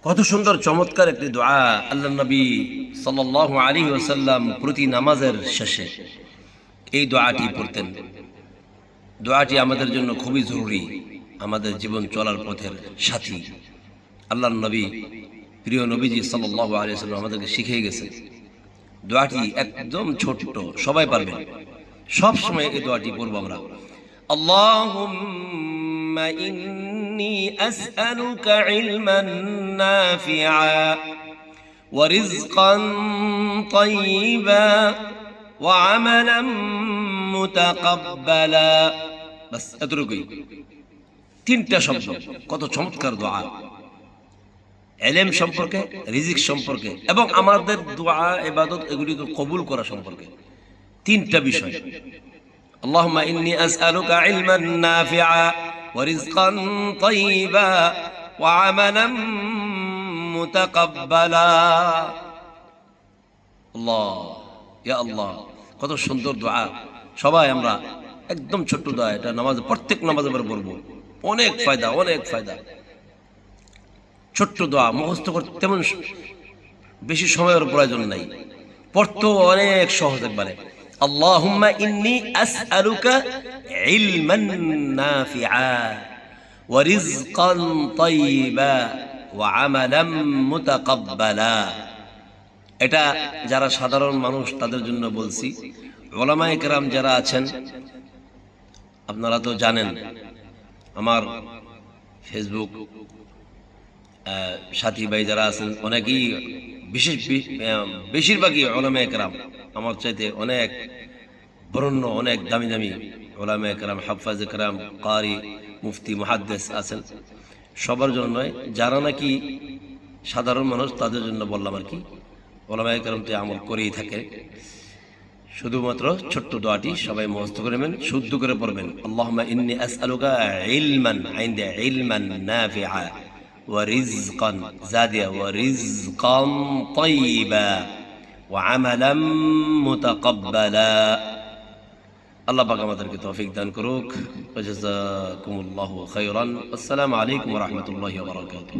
কত সুন্দর চমৎকার একটি দোয়া। আল্লাহ নবী সাল্লাল্লাহু আলাইহি ওয়াসাল্লাম প্রতি নামাজের শেষে এই দোয়াটি পড়তেন। দোয়াটি আমাদের জন্য খুবই জরুরি, আমাদের জীবন চলার পথের সাথী। আল্লাহর নবী, প্রিয় নবীজি সাল্লাল্লাহু আলাইহি ওয়াসাল্লাম আমাদেরকে শিখিয়ে গেছে। দোয়াটি একদম ছোট্ট, সবাই পারবেন, সব সময় এই দোয়াটি পড়বো আমরা। আল্লাহুম্মা ইন্নী আসআলুকা ইলমান নাফিআ ওয়া রিজকান তাইয়্যিবা ওয়া আমালান মুতাকাব্বালা। বাস এতটুকুই, তিনটা শব্দ, কত চমৎকার দোয়া। ইলম সম্পর্কে, রিজিক সম্পর্কে এবং আমাদের দোয়া ইবাদত এগুলিকে কবুল করা সম্পর্কে তিনটা বিষয়। আল্লাহুম্মা ইন্নী আসআলুকা ইলমান নাফিআ ওয়া রিজকান তাইয়্যিবা ওয়া আমালান মুতাকাব্বালা। আল্লাহ, ইয়া আল্লাহ, কত সুন্দর দোয়া। সবাই আমরা একদম ছোট্ট দোয়া, এটা নামাজ, প্রত্যেক নামাজে আমরা পড়বো। অনেক ফায়দা, অনেক ফায়দা। ছোট্ট দোয়া, মুখস্থ করতে তেমন বেশি সময়ের প্রয়োজন নাই, পড়তেও অনেক সহজ একবারে। আল্লাহুম্মা ইন্নী আসআলুকা ইলমান নাফিআ ওয়া রিজকান তাইয়্যিবা ওয়া আমালান মুতাকাব্বালা। এটা যারা সাধারণ মানুষ তাদের জন্য বলছি। উলামায়ে কেরাম যারা আছেন, আপনারা তো জানেন, আমার ফেসবুক সাথী ভাই যারা আছেন অনেকেই, বেশিরভাগই উলামায়ে কেরাম আমার চাইতে অনেক বরেণ্য, অনেক দামি দামি উলামায়ে কেরাম, হাফেজে কেরাম, কারি, মুফতি, মুহাদ্দিস আছেন। সবার জন্য নয়, যারা নাকি সাধারণ মানুষ তাদের জন্য বললাম আর কি। উলামায়ে কেরামটি আমল করেই থাকে। শুধুমাত্র ছোট্ট দোয়াটি সবাই মুখস্থ করবেন, শুদ্ধ করে পড়বেন। আল্লাহুম্মা ইন্নী আসআলুকা ইলমান, আইন্দা ইলমান নাফিআ ওয়া রিজকান, জাদিয়া ওয়া রিজকান তাইয়্যিবা ওয়া আমালান মুতাকাব্বালা। আল্লাহ পাক আমাদেরকে তৌফিক দান করুক। ওয়া জাযাকুমুল্লাহু খাইরান। আসসালামু আলাইকুম ওয়া রাহমাতুল্লাহি ওয়া বারাকাতুহু।